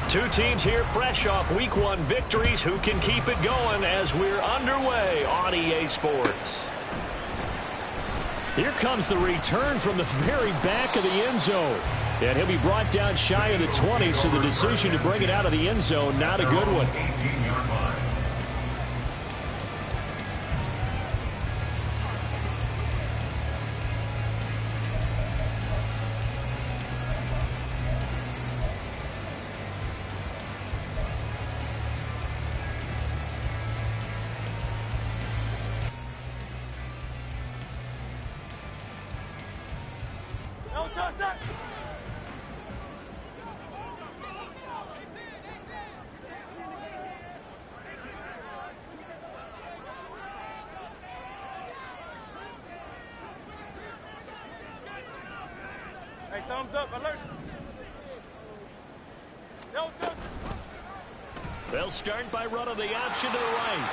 Two teams here fresh off Week 1 victories. Who can keep it going as we're underway on EA Sports? Here comes the return from the very back of the end zone. And he'll be brought down shy of the 20, so the decision to bring it out of the end zone, not a good one. Hey, thumbs up, alert. No, They'll start by running the option to the right.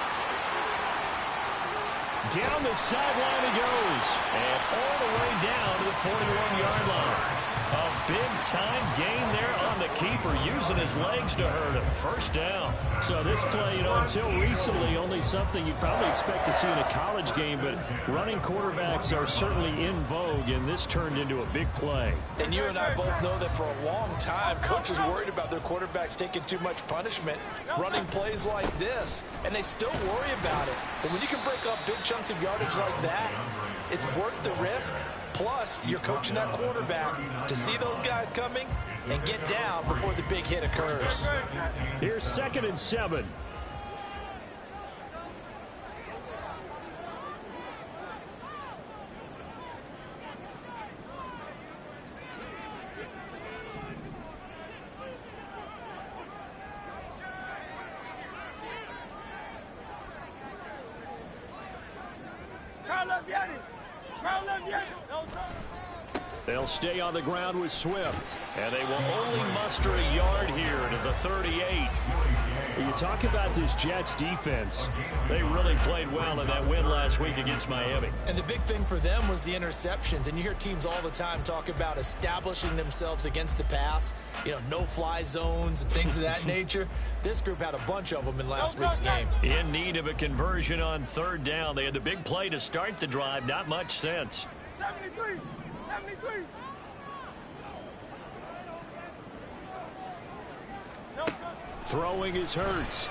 Down the sideline he goes. And all the way down to the 41-yard line. A big-time gain there on the keeper, using his legs to hurt him. First down. So this play, until recently, only something you'd probably expect to see in a college game, but running quarterbacks are certainly in vogue, and this turned into a big play. And you and I both know that for a long time, coaches worried about their quarterbacks taking too much punishment, running plays like this, and they still worry about it. But when you can break up big chunks of yardage like that, it's worth the risk. Plus, you're coaching that quarterback to see those guys coming and get down before the big hit occurs. Here's 2nd and 7. They'll stay on the ground with Swift, and they will only muster a yard here to the 38. When you talk about this Jets defense, they really played well in that win last week against Miami. And the big thing for them was the interceptions. And you hear teams all the time talk about establishing themselves against the pass, no-fly zones and things of that nature. This group had a bunch of them in last week's game. In need of a conversion on 3rd down. They had the big play to start the drive. Not much sense. 73. 73. Throwing is Hurts.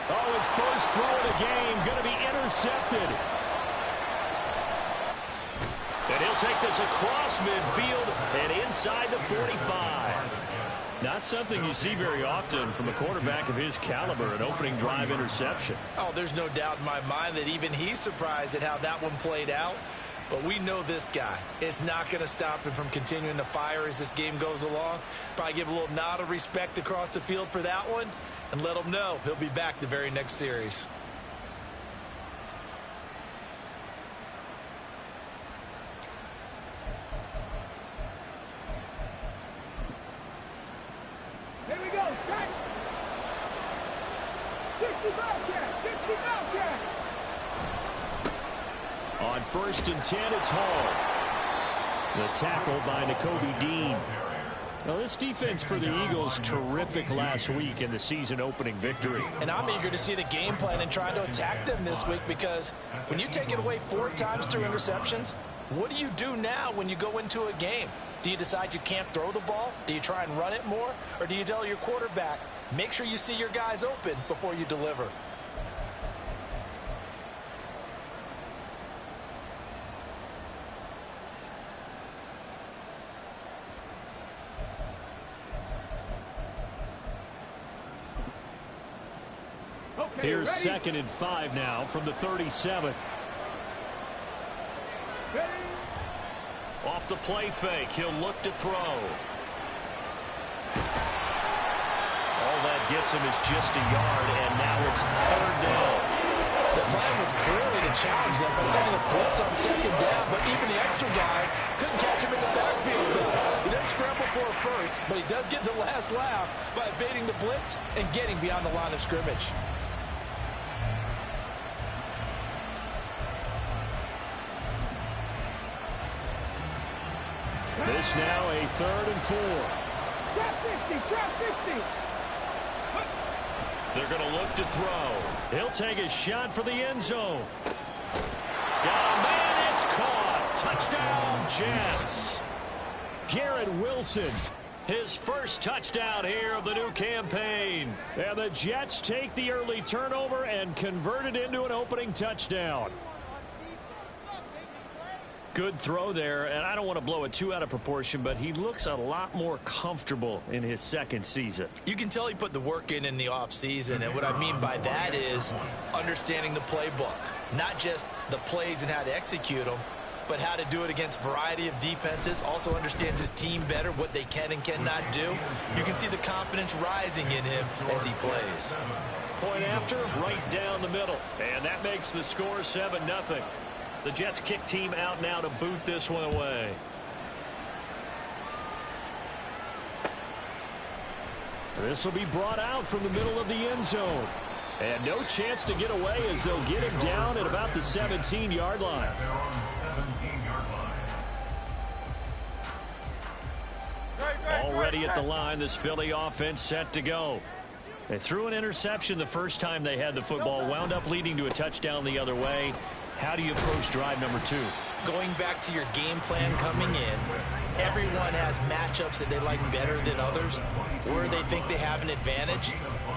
Oh, his first throw of the game going to be intercepted. And he'll take this across midfield and inside the 45. Not something you see very often from a quarterback of his caliber, an opening drive interception. Oh, there's no doubt in my mind that even he's surprised at how that one played out. But we know this guy is not going to stop him from continuing to fire as this game goes along. Probably give a little nod of respect across the field for that one and let him know he'll be back the very next series. Here we go, strike. 65 catch, 65 catch. On 1st and 10, it's Hall. The tackle by Nakobe Dean. Now, this defense for the Eagles, terrific last week in the season-opening victory. And I'm eager to see the game plan and try to attack them this week, because when you take it away 4 times through interceptions, what do you do now when you go into a game? Do you decide you can't throw the ball? Do you try and run it more? Or do you tell your quarterback, make sure you see your guys open before you deliver? Here's 2nd and 5 now from the 37. Off the play fake, he'll look to throw. All that gets him is just a yard, and now it's 3rd down. The plan was clearly to challenge them by sending a blitz on 2nd down, but even the extra guys couldn't catch him in the backfield. He doesn't scramble for a first, but he does get the last laugh by evading the blitz and getting beyond the line of scrimmage. This now a 3rd and 4. Trap 60, trap 60. They're going to look to throw. He'll take a shot for the end zone. Got a man, it's caught. Touchdown, Jets. Garrett Wilson, his first touchdown here of the new campaign. And the Jets take the early turnover and convert it into an opening touchdown. Good throw there, and I don't want to blow it too out of proportion, but he looks a lot more comfortable in his second season. You can tell he put the work in the offseason, and what I mean by that is understanding the playbook. Not just the plays and how to execute them, but how to do it against a variety of defenses. Also understands his team better, what they can and cannot do. You can see the confidence rising in him as he plays. Point after, right down the middle. And that makes the score 7-0. The Jets kick team out now to boot this one away. This will be brought out from the middle of the end zone. And no chance to get away as they'll get him down at about the 17-yard line. Already at the line, this Philly offense set to go. They threw an interception the first time they had the football, wound up leading to a touchdown the other way. How do you approach drive number 2? Going back to your game plan coming in, everyone has matchups that they like better than others, where they think they have an advantage.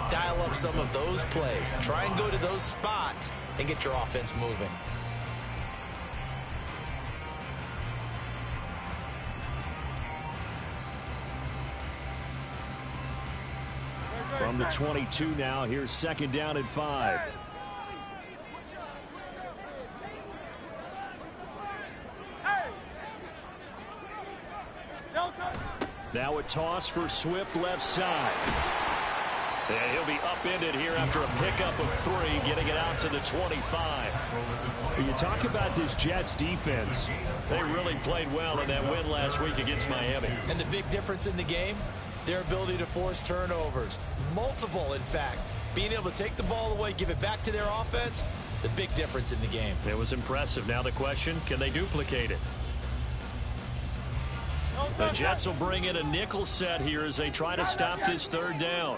Dial up some of those plays. Try and go to those spots and get your offense moving. From the 22 now, here's second down and 5. Now a toss for Swift left side. And he'll be upended here after a pickup of 3, getting it out to the 25. When you talk about this Jets defense, they really played well in that win last week against Miami. And the big difference in the game, their ability to force turnovers. Multiple, in fact. Being able to take the ball away, give it back to their offense, the big difference in the game. It was impressive. Now the question, can they duplicate it? The Jets will bring in a nickel set here as they try to stop this third down.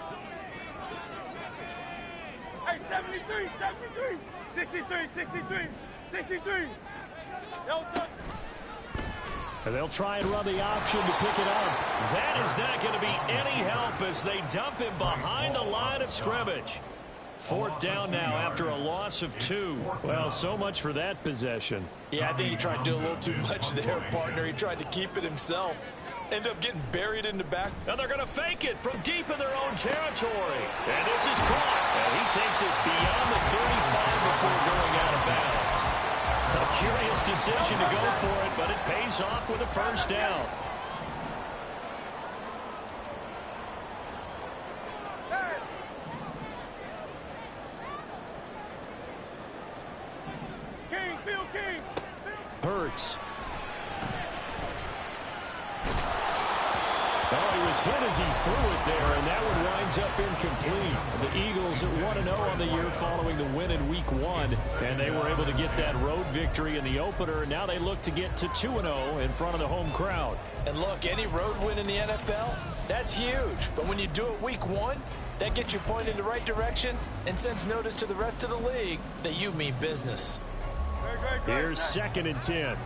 Hey, 73, 73, 63, 63, 63. And they'll try and run the option to pick it up. That is not going to be any help as they dump him behind the line of scrimmage. Fourth down now after a loss of 2. Well, so much for that possession. Yeah, I think he tried to do a little too much there, partner. He tried to keep it himself. Ended up getting buried in the back. And they're going to fake it from deep in their own territory. And this is caught. And he takes us beyond the 35 before going out of bounds. A curious decision to go for it, but it pays off with a first down. Hurts. Oh, he was hit as he threw it there, and that one winds up incomplete. The Eagles at 1-0 on the year following the win in Week 1, and they were able to get that road victory in the opener. Now they look to get to 2-0 in front of the home crowd. And look, any road win in the NFL, that's huge. But when you do it Week 1, that gets you pointed in the right direction and sends notice to the rest of the league that you mean business. Here's second and 10.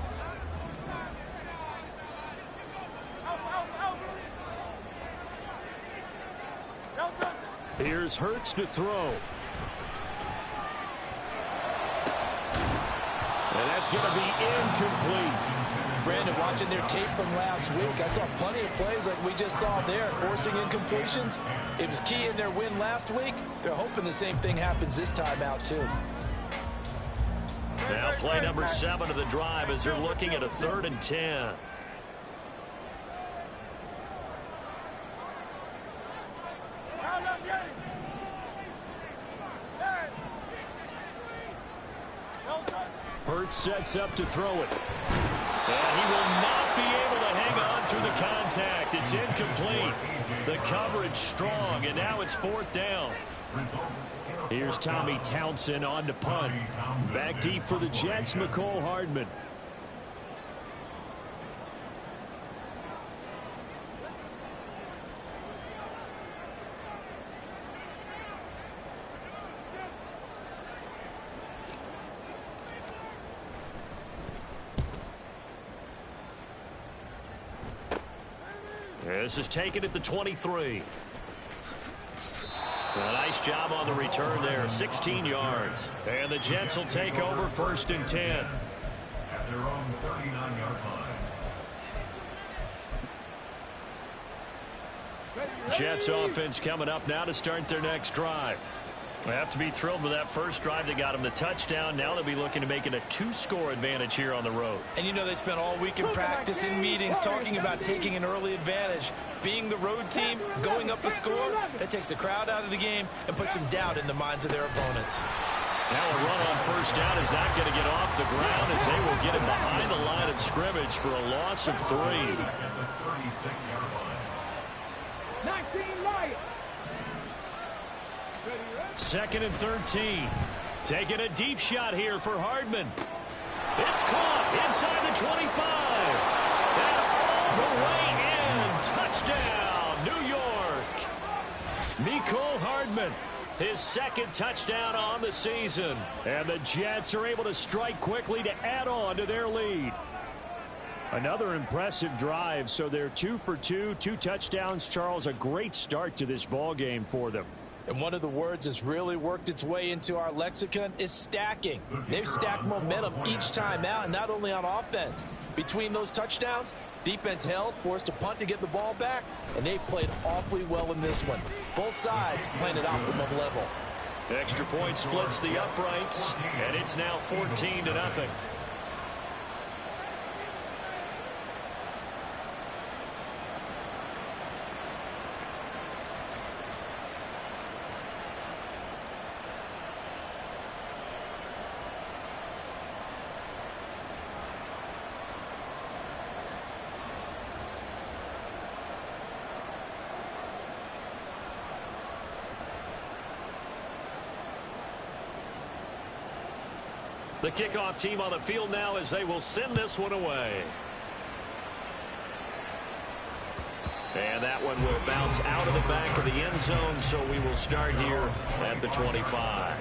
Here's Hurts to throw. And that's going to be incomplete. Brandon, watching their tape from last week, I saw plenty of plays like we just saw there, forcing incompletions. It was key in their win last week. They're hoping the same thing happens this time out, too. Now play number 7 of the drive as they're looking at a 3rd and 10. Hurts sets up to throw it. And he will not be able to hang on through the contact. It's incomplete. The coverage strong, and now it's 4th down. Here's Tommy Townsend on to punt. Back deep for the Jets, McCole Hardman. This is taken at the 23. A nice job on the return there, 16 yards. And the Jets will take over 1st and 10. At their own 39-yard line. Jets offense coming up now to start their next drive. They have to be thrilled with that first drive that got them the touchdown. Now they'll be looking to make it a 2-score advantage here on the road. And you know they spent all week in practice, in meetings, talking about taking an early advantage. Being the road team, going up a score, that takes the crowd out of the game and puts some doubt in the minds of their opponents. Now a run on 1st down is not going to get off the ground as they will get him behind the line of scrimmage for a loss of 3. 19 Lions. 2nd and 13. Taking a deep shot here for Hardman. It's caught inside the 25. And all the way in. Touchdown, New York. Mecole Hardman, his 2nd touchdown on the season. And the Jets are able to strike quickly to add on to their lead. Another impressive drive, so they're 2 for 2, 2 touchdowns. Charles, a great start to this ball game for them. And one of the words that's really worked its way into our lexicon is stacking. They've stacked momentum each time out, and not only on offense. Between those touchdowns, defense held, forced a punt to get the ball back, and they played awfully well in this one. Both sides playing at optimum level. Extra point splits the uprights, and it's now 14-0. The kickoff team on the field now as they will send this one away. And that one will bounce out of the back of the end zone, so we will start here at the 25.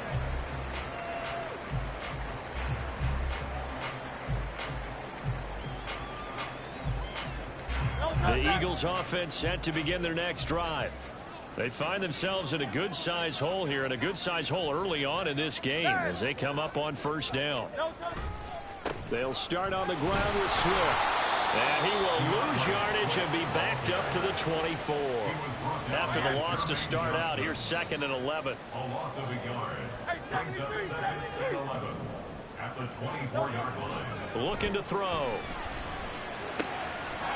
The Eagles offense set to begin their next drive. They find themselves in a good-sized hole here, and a good-sized hole early on in this game as they come up on 1st down. They'll start on the ground with Swift. And he will lose yardage and be backed up to the 24. After the loss to start out, here's 2nd and 11. A loss of a yard. Brings up 2nd and 11 at the 24-yard line. Looking to throw.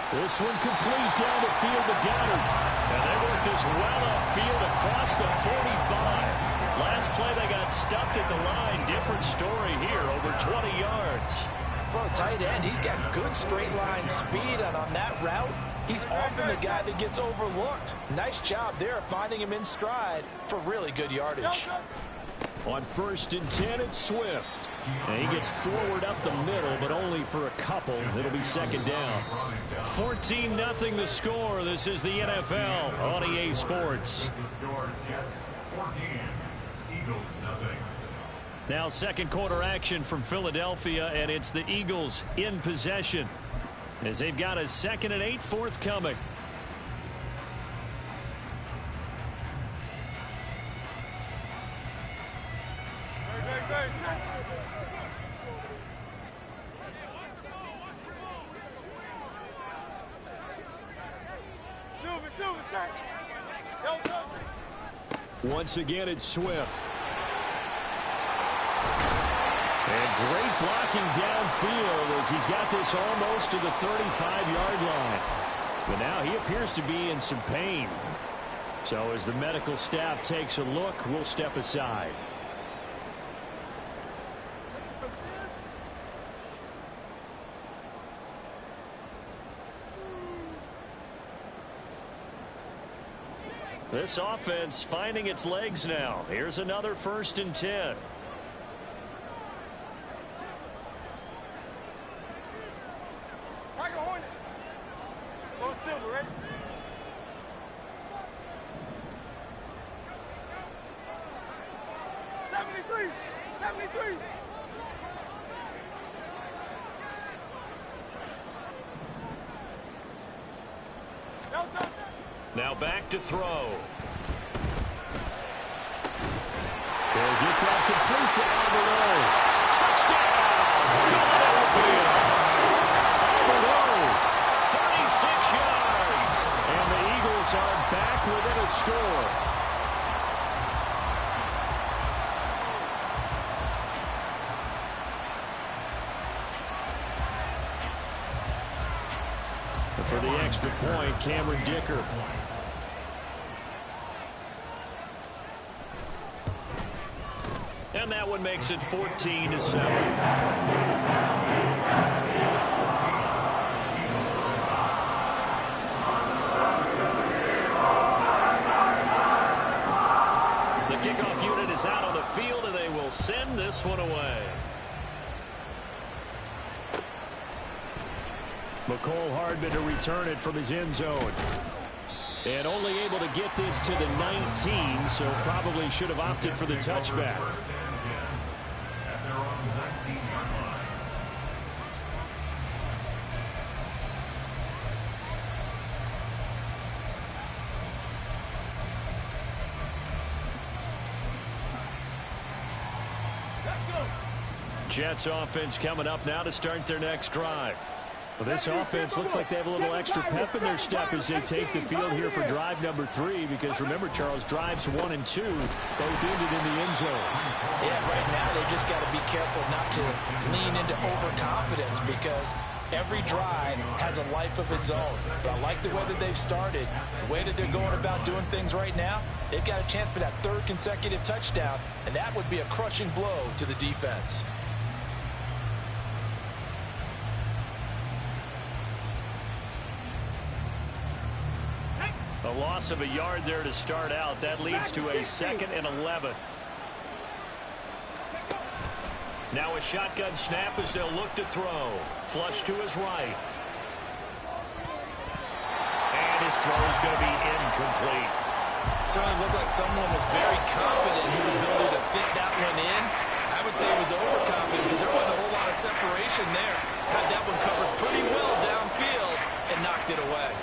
This one complete down the field to Goddard. And they work this well upfield across the 45. Last play they got stuffed at the line. Different story here, over 20 yards. For a tight end, he's got good straight line speed, and on that route, he's often the guy that gets overlooked. Nice job there finding him in stride for really good yardage. On 1st and 10, it's Swift. And he gets forward up the middle, but only for a couple. It'll be 2nd down. 14-0 the score. This is the NFL on EA Sports. Now 2nd quarter action from Philadelphia, and it's the Eagles in possession as they've got a 2nd and 8 forthcoming. Once again, it's Swift. And great blocking downfield as he's got this almost to the 35-yard line. But now he appears to be in some pain. So as the medical staff takes a look, we'll step aside. This offense finding its legs now. Here's another 1st and 10. Go Silver, ready? No touch. Now back to throw. They'll get that complete to Alberto. Touchdown! Philadelphia! Alberto, 36 yards. And the Eagles are back within a score. For the extra point, Cameron Dicker. And that one makes it 14-7. The kickoff unit is out on the field, and they will send this one away. McCole Hardman to return it from his end zone. And only able to get this to the 19, so probably should have opted for the touchback. At their own 19-yard line. Jets offense coming up now to start their next drive. Well, this offense looks like they have a little extra pep in their step as they take the field here for drive number 3, because remember, Charles, drives 1 and 2 both ended in the end zone. Yeah, right now they just got to be careful not to lean into overconfidence, because every drive has a life of its own. But I like the way that they've started, the way that they're going about doing things right now. They've got a chance for that 3rd consecutive touchdown, and that would be a crushing blow to the defense. A loss of a yard there to start out. That leads to a 2nd and 11. Now a shotgun snap as they'll look to throw. Flush to his right. And his throw is going to be incomplete. Certainly looked like someone was very confident in his ability to fit that one in. I would say it was overconfident because there wasn't a whole lot of separation there. Had that one covered pretty well downfield and knocked it away.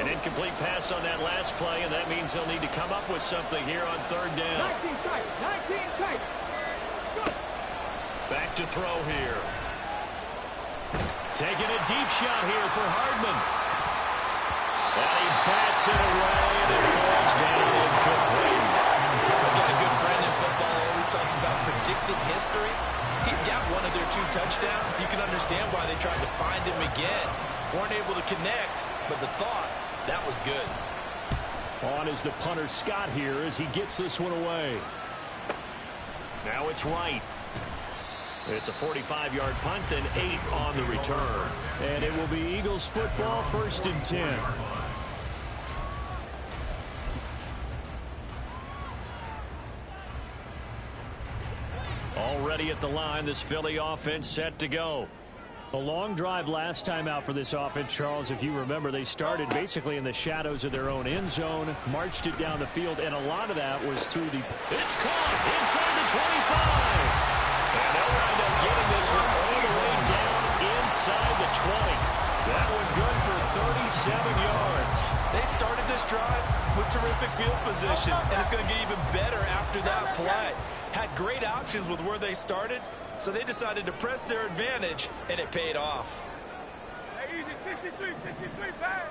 Incomplete pass on that last play, and that means they'll need to come up with something here on 3rd down. 19 tight. Back to throw here. Taking a deep shot here for Hardman. And he bats it away, and it falls down incomplete. Again, a good friend in football always talks about predictive history. He's got one of their 2 touchdowns. You can understand why they tried to find him again. Weren't able to connect, but the thought, that was good. On is the punter Scott here as he gets this one away. Now it's right. It's a 45-yard punt and 8 on the return. And it will be Eagles football, 1st and 10. Already at the line, this Philly offense set to go. A long drive last time out for this offense, Charles. If you remember, they started basically in the shadows of their own end zone, marched it down the field, and a lot of that was through the... It's caught inside the 25. And they'll wind up getting this one all the way down inside the 20. That one good for 37 yards. They started this drive with terrific field position, and it's going to get even better after that play. Had great options with where they started, so they decided to press their advantage, and it paid off. Hey, easy, 63, back.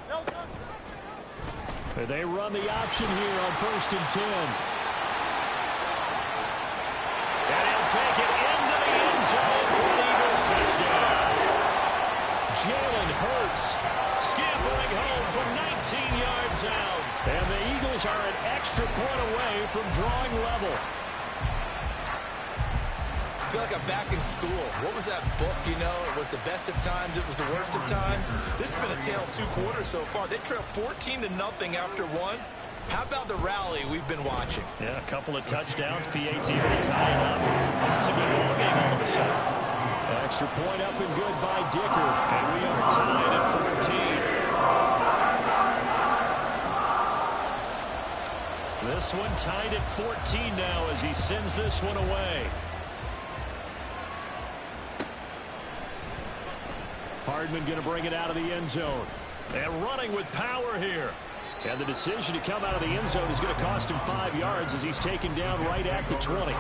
No good. They run the option here on 1st and 10. And he'll take it into the end zone for an Eagles touchdown. Jalen Hurts scampering home from 19 yards out. And the Eagles are an extra point away from drawing level. I feel like I'm back in school. What was that book, you know? It was the best of times, it was the worst of times. This has been a tale of 2 quarters so far. They trailed 14-0 after 1. How about the rally we've been watching? Yeah, a couple of touchdowns. PAT to tie it up. This is a good ball game all of a sudden. I Extra point up and good by Dicker. And we are tied at 14. This one tied at 14 now as he sends this one away. Hardman going to bring it out of the end zone. And running with power here. And the decision to come out of the end zone is going to cost him 5 yards as he's taken down right at the 20.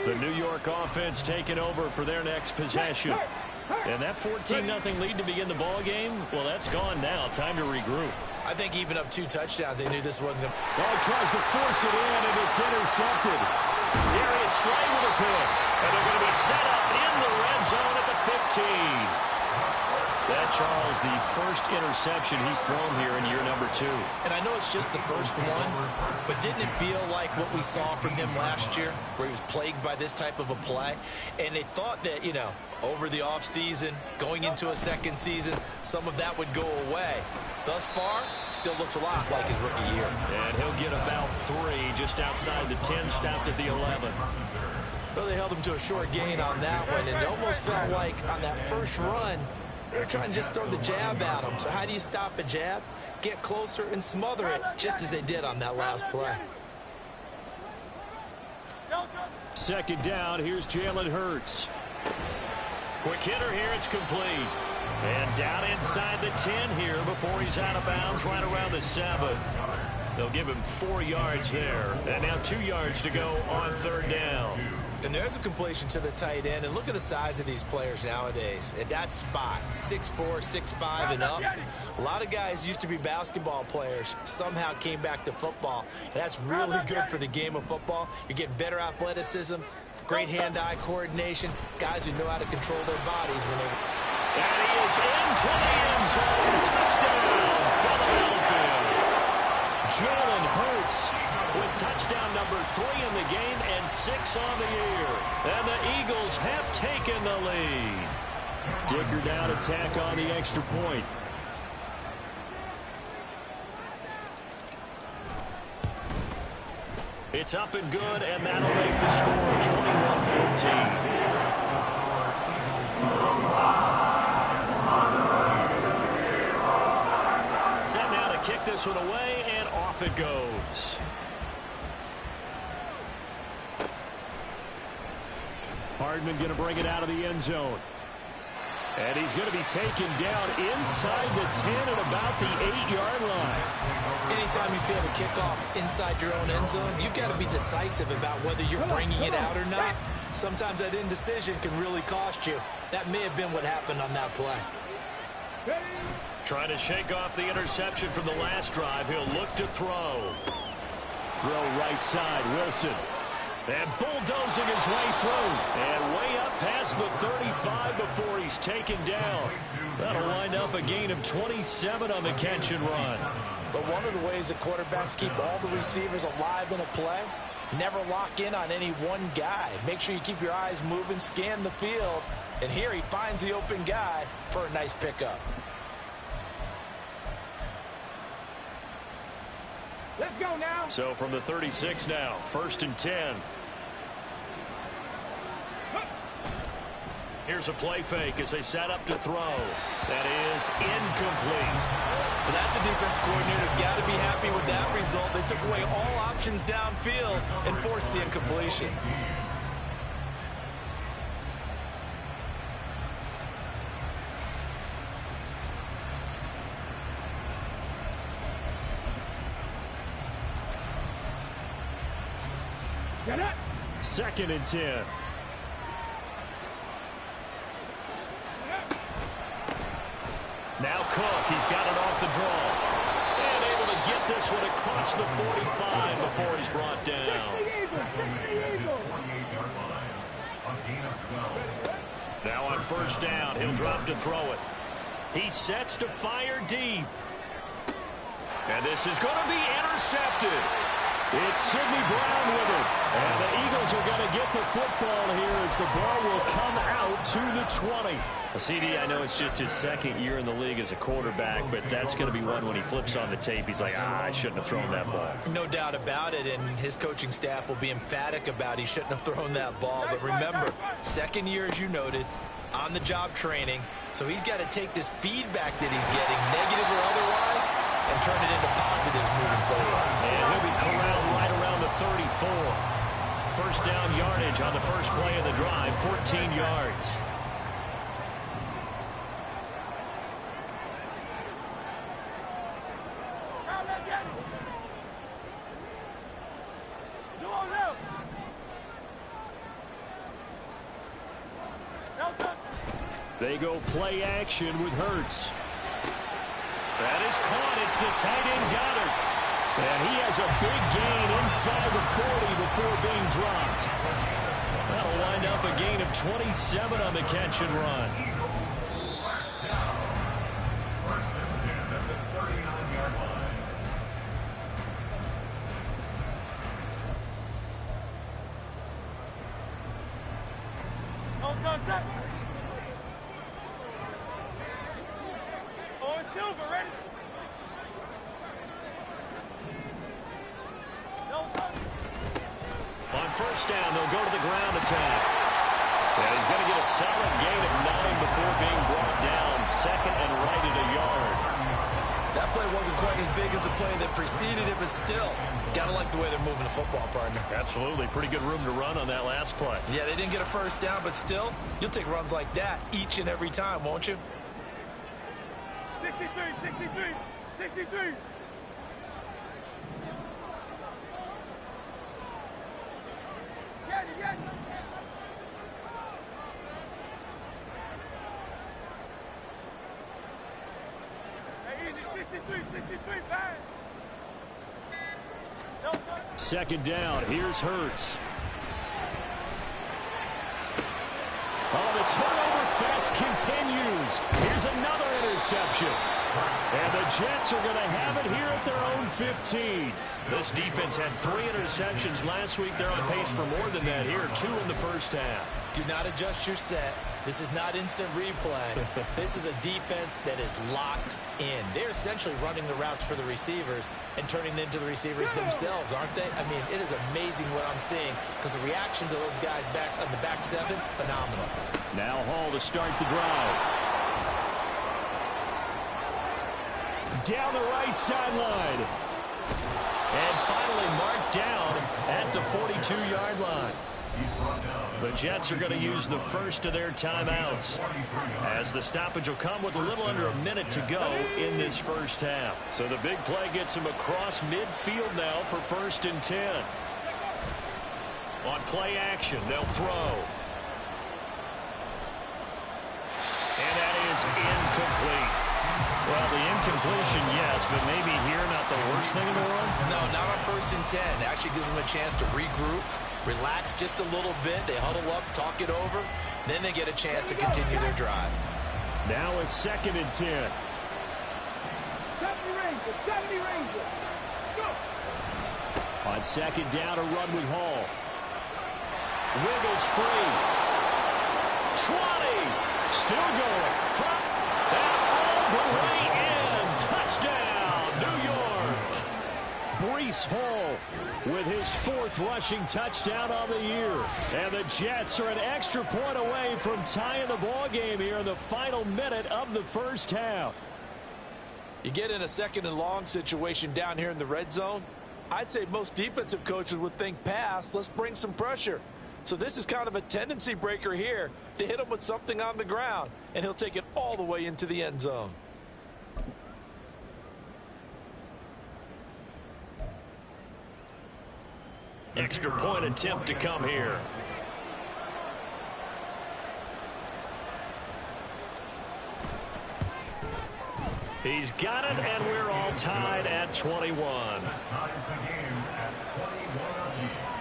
The New York offense taking over for their next possession. And that 14-0 lead to begin the ball game, well, that's gone now. Time to regroup. I think even up 2 touchdowns, they knew this wasn't going to... Well, tries to force it in, and it's intercepted. Darius Slay with a pick. And they're going to be set up in the red zone at the 15. That, Charles, the first interception he's thrown here in year number 2. And I know it's just the first one, but didn't it feel like what we saw from him last year, where he was plagued by this type of a play? And they thought that, you know, over the offseason, going into a second season, some of that would go away. Thus far, still looks a lot like his rookie year. And he'll get about 3 just outside the 10, stopped at the 11. Well, they held him to a short gain on that one, and it almost felt like on that first run, they were trying to just throw the jab at him. So how do you stop a jab? Get closer and smother it, just as they did on that last play. Second down, here's Jalen Hurts. Quick hitter here, it's complete. And down inside the 10 here before he's out of bounds right around the 7. They'll give him 4 yards there. And now 2 yards to go on third down. And there's a completion to the tight end. And look at the size of these players nowadays. At that spot, 6'4", 6'5", and up. A lot of guys used to be basketball players, somehow came back to football. And that's really good for the game of football. You're getting better athleticism, great hand-eye coordination, guys who know how to control their bodies when they... And he is into the end zone. Touchdown, Philadelphia. Jalen Hurts with touchdown number 3 in the game and 6 on the year. And the Eagles have taken the lead. Dicker down to tack on the extra point. It's up and good, and that'll make the score 21-14. Set now to kick this one away, and off it goes. Hardman going to bring it out of the end zone. And he's going to be taken down inside the 10 at about the 8-yard line. Anytime you feel the kickoff inside your own end zone, you've got to be decisive about whether you're bringing it out or not. Sometimes that indecision can really cost you. That may have been what happened on that play. Trying to shake off the interception from the last drive. He'll look to throw. Throw right side, Wilson. And bulldozing his way through. And way up past the 35 before he's taken down. That'll wind up a gain of 27 on the catch and run. But one of the ways that quarterbacks keep all the receivers alive in a play, never lock in on any one guy. Make sure you keep your eyes moving, scan the field. And here he finds the open guy for a nice pickup. Let's go now. So from the 36 now, 1st and 10. Here's a play fake as they set up to throw. That is incomplete. Well, that's a defense coordinator's got to be happy with that result. They took away all options downfield and forced the incompletion. Get it. 2nd and 10. Now Cook, he's got it off the draw. And able to get this one across the 45 before he's brought down. Now on 1st down, he'll drop to throw it. He sets to fire deep. And this is going to be intercepted. It's Sidney Brown with it. And the Eagles are going to get the football here as the ball will come out to the 20. CD, I know it's just his second year in the league as a quarterback, but that's going to be one when he flips on the tape. He's like, I shouldn't have thrown that ball. No doubt about it, and his coaching staff will be emphatic about he shouldn't have thrown that ball. But remember, second year, as you noted, on-the-job training, so he's got to take this feedback that he's getting, negative or otherwise, and turn it into positives moving forward. And he'll be corralled right around the 34. First down yardage on the first play of the drive, 14 yards. They go play action with Hurts. That is caught. It's the tight end Goddard. And he has a big gain inside the 40 before being dropped. That'll wind up a gain of 27 on the catch and run. First and 10 at the 39-yard line. On first down, they'll go to the ground attack. And he's going to get a solid gain of 9 before being brought down. Second and right at a yard. That play wasn't quite as big as the play that preceded it, but still, got to like the way they're moving the football, partner. Absolutely. Pretty good room to run on that last play. Yeah, they didn't get a first down, but still, you'll take runs like that each and every time, won't you? 63, 63, 63. Second down. Here's Hurts. Oh, the turnover fest continues. Here's another interception. And the Jets are going to have it here at their own 15. This defense had 3 interceptions last week. They're on pace for more than that here. 2 in the first half. Do not adjust your set. This is not instant replay. This is a defense that is locked in. They're essentially running the routes for the receivers and turning it into the receivers themselves, aren't they? I mean, it is amazing what I'm seeing because the reactions of those guys back on the back 7, phenomenal. Now Hall to start the drive. Down the right sideline. And finally marked down at the 42-yard line. The Jets are going to use the first of their timeouts as the stoppage will come with a little under a minute to go in this first half. So the big play gets him across midfield now for first and 10. On play action, they'll throw. And that is incomplete. Well, the incompletion, yes, but maybe here not the worst thing in the world? No, not on first and 10. It actually gives them a chance to regroup, relax just a little bit. They huddle up, talk it over. Then they get a chance to continue their drive. Now a second and 10. 70 Rangers, 70 Rangers. Let's go. On second down, a run with Hall. Wiggles free. 20. Still going. Front. And all the way in. Touchdown, New York. Breece Hall with his 4th rushing touchdown on the year. And the Jets are an extra point away from tying the ball game here in the final minute of the first half. You get in a second and long situation down here in the red zone. I'd say most defensive coaches would think pass. Let's bring some pressure. So this is kind of a tendency breaker here to hit him with something on the ground, and he'll take it all the way into the end zone. Extra point attempt to come here. He's got it, and we're all tied at 21. That ties the game at 21 apiece.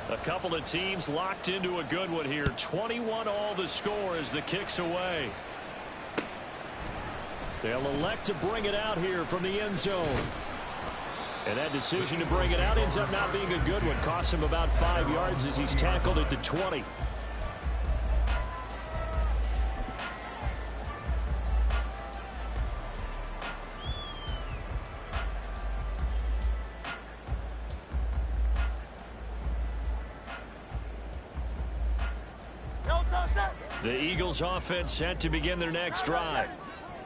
A couple of teams locked into a good one here. 21-all the score as the kick's away. They'll elect to bring it out here from the end zone. And that decision to bring it out ends up not being a good one. Costs him about 5 yards as he's tackled at the 20. The Eagles offense set to begin their next drive.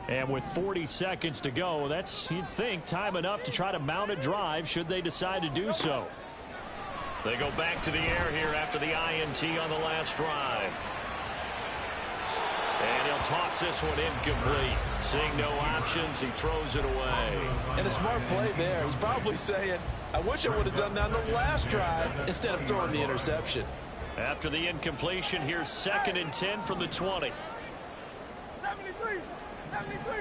And with 40 seconds to go, that's, you'd think, time enough to try to mount a drive should they decide to do so. They go back to the air here after the INT on the last drive. And he'll toss this one incomplete. Seeing no options, he throws it away. And a smart play there. He's probably saying, I wish I would have done that on the last drive instead of throwing the interception. After the incompletion, here's 2nd and 10 from the 20. 73, 73.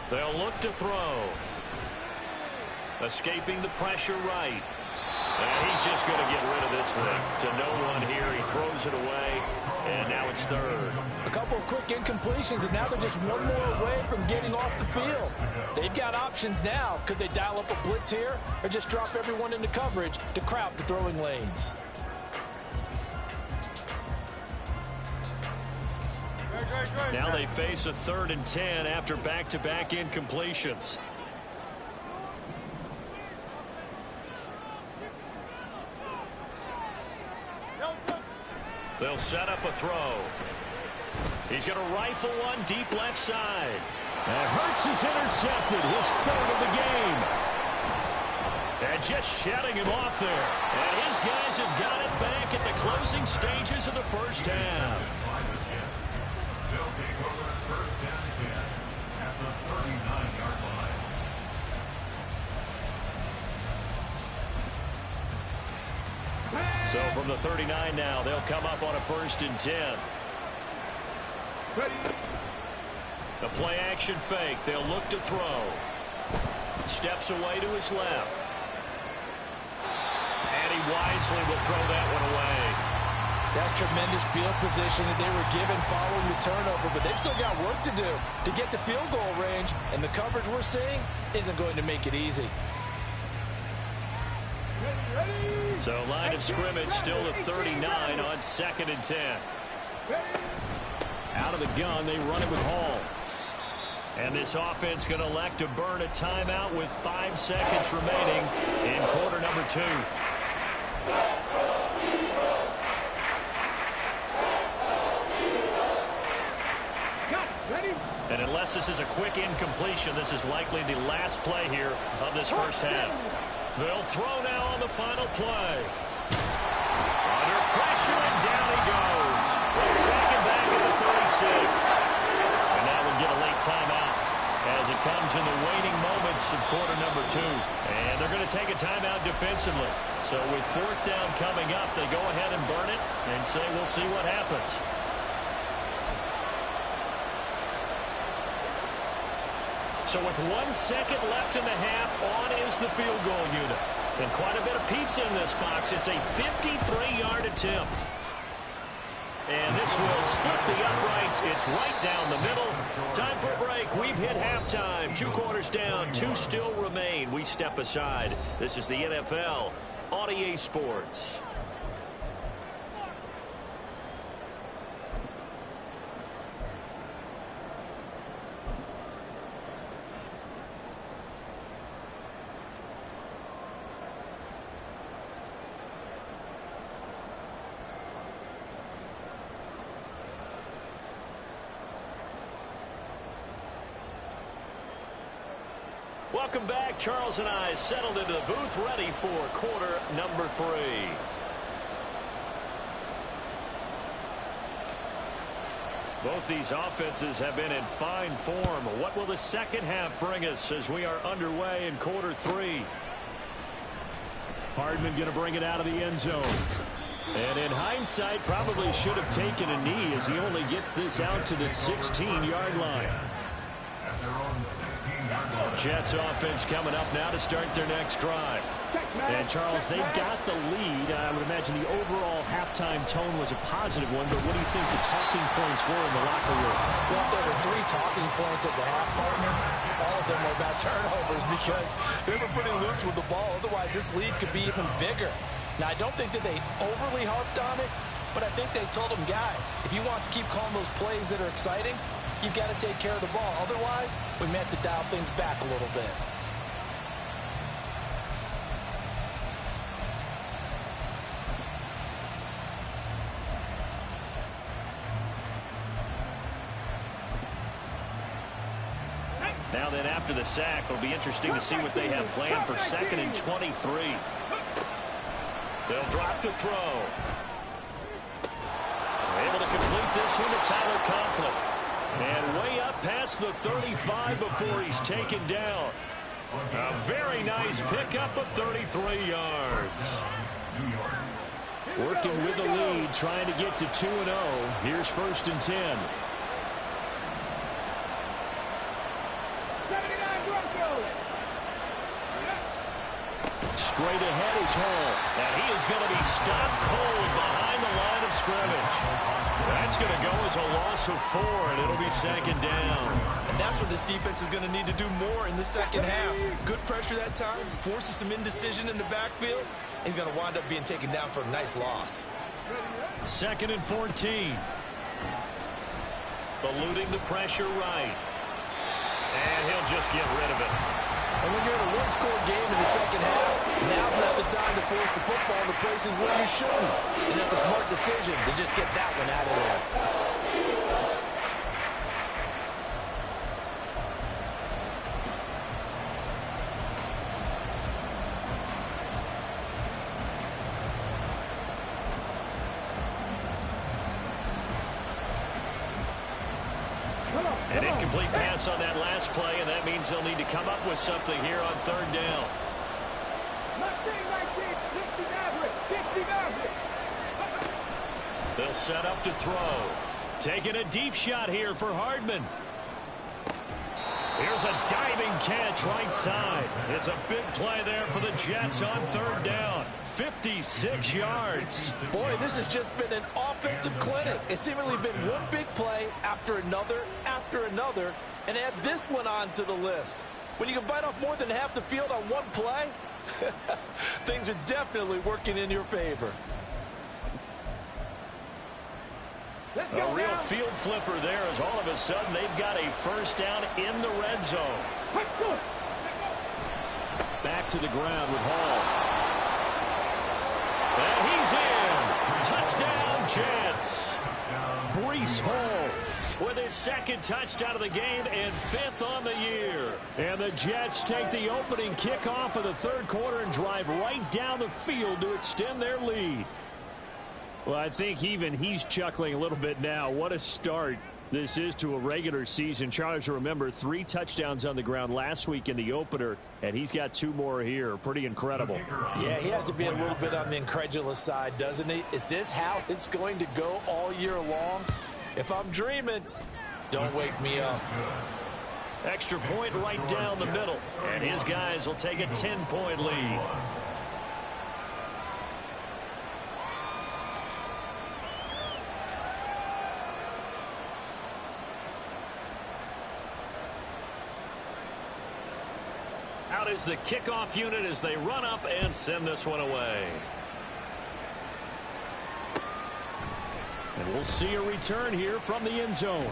They'll look to throw. Escaping the pressure right. And he's just going to get rid of this thing. To no one here. He throws it away. And now it's 3rd. A couple of quick incompletions, and now they're just one more away from getting off the field. They've got options now. Could they dial up a blitz here or just drop everyone into coverage to crowd the throwing lanes? Now they face a 3rd and 10 after back-to-back incompletions. They'll set up a throw. He's going to rifle one deep left side. And Hurts is intercepted, his 3rd of the game. And just shutting him off there. And his guys have got it back at the closing stages of the first half. They'll take over 1st and 10 at the 39-yard line. So from the 39 now, they'll come up on a 1st and 10. The play action fake. They'll look to throw. Steps away to his left. And he wisely will throw that one away. That's tremendous field position that they were given following the turnover, but they've still got work to do to get to field goal range, and the coverage we're seeing isn't going to make it easy. So line of scrimmage still the 39 on 2nd and 10. Out of the gun, they run it with Hall. And this offense going to elect to burn a timeout with 5 seconds remaining in quarter number 2. And unless this is a quick incompletion, this is likely the last play here of this first half. They'll throw now on the final play. Under pressure, and down he goes. With 2nd back at the 36. And that will get a late timeout as it comes in the waning moments of quarter number 2. And they're going to take a timeout defensively. So with 4th down coming up, they go ahead and burn it and say we'll see what happens. So with 1 second left in the half, on is the field goal unit. And quite a bit of pizza in this box. It's a 53-yard attempt. And this will split the uprights. It's right down the middle. Time for a break. We've hit halftime. 2 quarters down. 2 still remain. We step aside. This is the NFL on EA Sports. Welcome back. Charles and I settled into the booth, ready for quarter number 3. Both these offenses have been in fine form. What will the second half bring us as we are underway in quarter 3? Hardman going to bring it out of the end zone. And in hindsight, probably should have taken a knee as he only gets this out to the 16-yard line. Jets offense coming up now to start their next drive. And, Charles, they've got the lead. I would imagine the overall halftime tone was a positive one, but what do you think the talking points were in the locker room? Well, there were 3 talking points at the half, partner. All of them were about turnovers because they were pretty loose with the ball. Otherwise, this lead could be even bigger. Now, I don't think that they overly harped on it, but I think they told them, guys, if you want to keep calling those plays that are exciting, you've got to take care of the ball. Otherwise, we may have to dial things back a little bit. Now then, after the sack, it'll be interesting to see what they have planned for 2nd and 23. They'll drop to throw. Able to complete this one to Tyler Conklin. And way up past the 35 before he's taken down. A very nice pickup of 33 yards. Working with the lead, trying to get to 2-0. Here's 1st and 10. Straight ahead is Hall. And he is going to be stopped cold behind the line of scrimmage. That's going to go as a loss of 4, and it'll be 2nd down. And that's what this defense is going to need to do more in the second half. Good pressure that time, forces some indecision in the backfield. He's going to wind up being taken down for a nice loss. 2nd and 14. Eluding the pressure right. And he'll just get rid of it. And when you're in a one-score game in the second half, now's not the time to force the football to places where you shouldn't. And that's a smart decision to just get that one out of there. An incomplete pass on that last play, and that means they'll need to come up with something here on 3rd down. They'll set up to throw. Taking a deep shot here for Hardman. Here's a diving catch right side. It's a big play there for the Jets on 3rd down. 56 yards. Boy, this has just been an offensive clinic. It's seemingly been one big play after another, and add this one on to the list. When you can bite off more than half the field on one play, things are definitely working in your favor. A real field flipper there as all of a sudden they've got a 1st down in the red zone. Back to the ground with Hall. And he's in. Touchdown, Jets. Breece Hall with his 2nd touchdown of the game and 5th on the year. And the Jets take the opening kickoff of the 3rd quarter and drive right down the field to extend their lead. Well, I think even he's chuckling a little bit now. What a start this is to a regular season. Charles, remember, 3 touchdowns on the ground last week in the opener, and he's got 2 more here. Pretty incredible. Yeah, he has to be a little bit on the incredulous side, doesn't he? Is this how it's going to go all year long? If I'm dreaming, don't wake me up. Extra point right down the middle, and his guys will take a 10-point lead. Out is the kickoff unit as they run up and send this one away. And we'll see a return here from the end zone.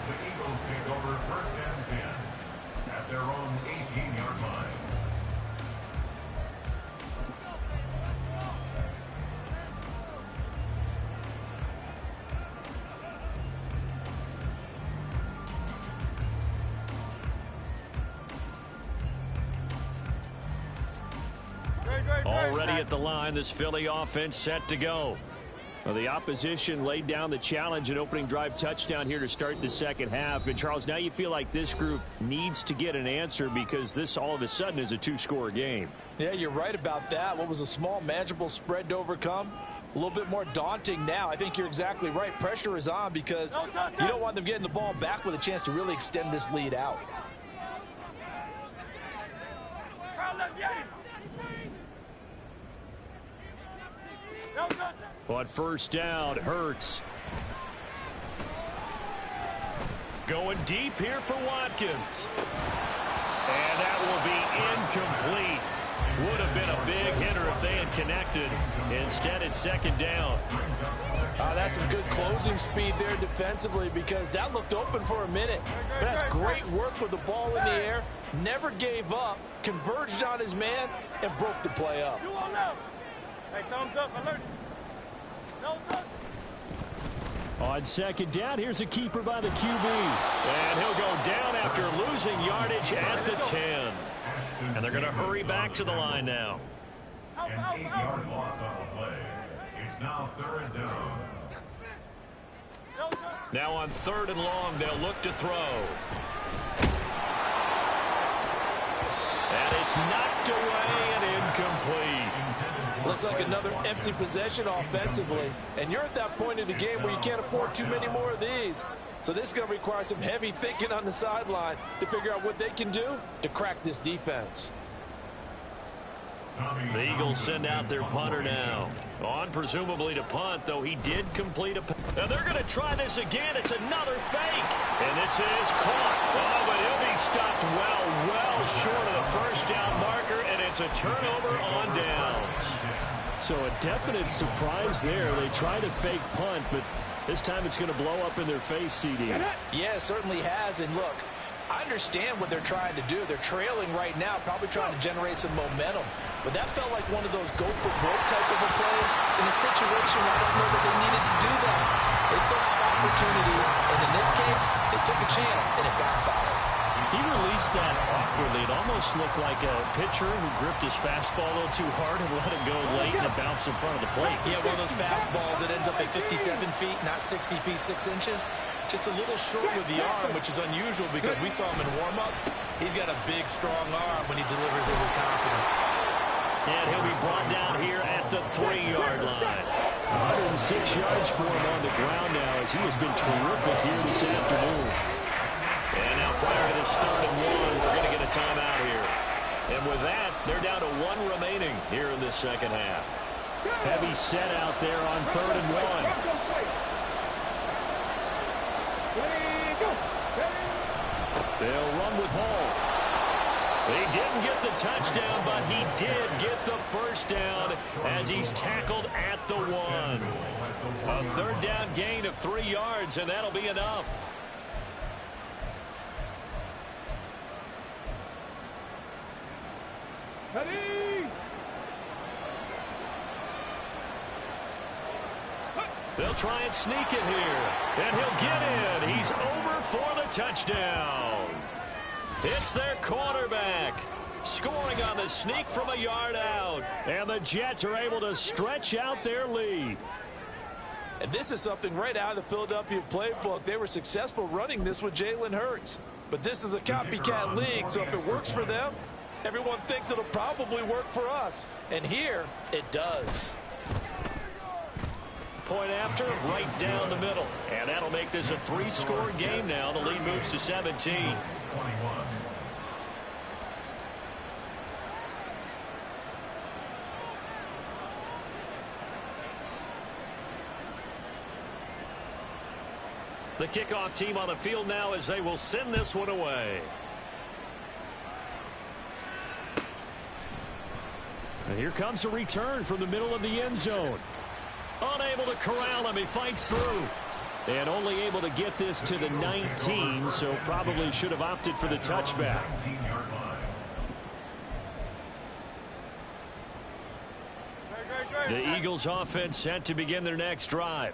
The Eagles take over 1st and 10 at their own 18-yard line. Already at the line, this Philly offense set to go. Well, the opposition laid down the challenge, an opening drive touchdown here to start the second half. And, Charles, now you feel like this group needs to get an answer because this all of a sudden is a 2-score game. Yeah, you're right about that. What was a small, manageable spread to overcome a little bit more daunting now. I think you're exactly right. Pressure is on because you don't want them getting the ball back with a chance to really extend this lead out. On first down, Hurts. Going deep here for Watkins. And that will be incomplete. Would have been a big hitter if they had connected. Instead, it's second down. That's some good closing speed there defensively because that looked open for a minute. But that's great work with the ball in the air. Never gave up, converged on his man, and broke the play up. Hey, thumbs up, alert. No touch. On second down, here's a keeper by the QB. And he'll go down after losing yardage at the 10. And they're going to hurry back to the line now. An 8-yard loss on the play. It's now 3rd down. Now on 3rd and long, they'll look to throw. And it's knocked away and incomplete. Looks like another empty possession offensively. And you're at that point in the game where you can't afford too many more of these. So this is going to require some heavy thinking on the sideline to figure out what they can do to crack this defense. The Eagles send out their punter now. On presumably to punt, though he did complete a punt. Now they're going to try this again. It's another fake. And this is caught. Oh, but he'll be stopped well short of the first down marker, and it's a turnover on downs. So a definite surprise there. They try to fake punt, but this time it's going to blow up in their face, CD. Yeah, it certainly has. And look, I understand what they're trying to do. They're trailing right now, probably trying to generate some momentum. But that felt like one of those go-for-broke type of a plays in a situation where I don't know that they needed to do that. They still have opportunities, and in this case, they took a chance, and it backfired. He released that awkwardly. It almost looked like a pitcher who gripped his fastball a little too hard and let it go late, and it bounced in front of the plate. Yeah, one of those fastballs that ends up at 57 feet, not 60 feet 6 inches. Just a little short with the arm, which is unusual because we saw him in warm-ups. He's got a big, strong arm when he delivers it with confidence. And he'll be brought down here at the 3-yard line. 106 yards for him on the ground now as he has been terrific here this afternoon. And now prior to this 3rd and 1, we're going to get a timeout here. And with that, they're down to 1 remaining here in this second half. Heavy set out there on 3rd and 1. They'll run with Hall. He didn't get the touchdown, but he did get the first down as he's tackled at the 1. A 3rd down gain of 3 yards, and that'll be enough. They'll try and sneak it here, and he'll get in. He's over for the touchdown. It's their quarterback scoring on the sneak from a yard out, and the Jets are able to stretch out their lead. And this is something right out of the Philadelphia playbook. They were successful running this with Jalen Hurts. But this is a copycat league, so if it works for them, everyone thinks it'll probably work for us. And here, it does. Point after, right down the middle. And that'll make this a 3-score game now. The lead moves to 17. The kickoff team on the field now as they will send this one away. And here comes a return from the middle of the end zone. Unable to corral him. He fights through. And only able to get this to the 19, so probably should have opted for the touchback. The Eagles offense set to begin their next drive.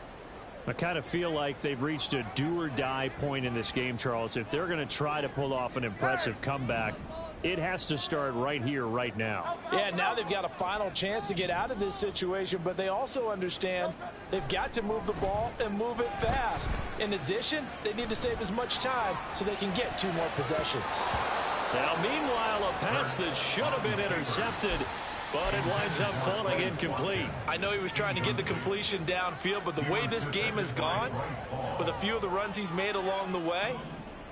I kind of feel like they've reached a do-or-die point in this game, Charles. If they're going to try to pull off an impressive comeback, it has to start right here, right now. Yeah, now they've got a final chance to get out of this situation, but they also understand they've got to move the ball and move it fast. In addition, they need to save as much time so they can get 2 more possessions. Now, meanwhile, a pass that should have been intercepted but it winds up falling incomplete. I know he was trying to get the completion downfield, but the way this game has gone, with a few of the runs he's made along the way,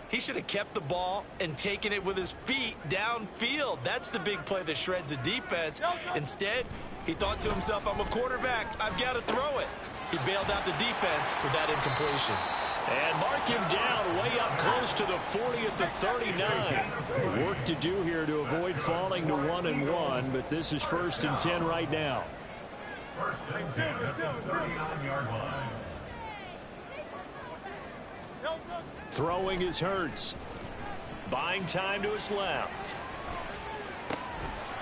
he should have kept the ball and taken it with his feet downfield. That's the big play that shreds a defense. Instead, he thought to himself, I'm a quarterback. I've got to throw it. He bailed out the defense with that incompletion. And mark him down way up close to the 40 at the 39. Work to do here to avoid falling to 1-1, but this is 1st and 10 right now. First and 10 at the 39-yard line. Throwing is Hurts. Buying time to his left.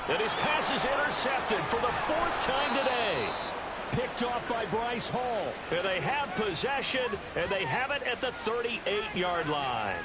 And his pass is intercepted for the 4th time today. Picked off by Bryce Hall. And they have possession, and they have it at the 38-yard line.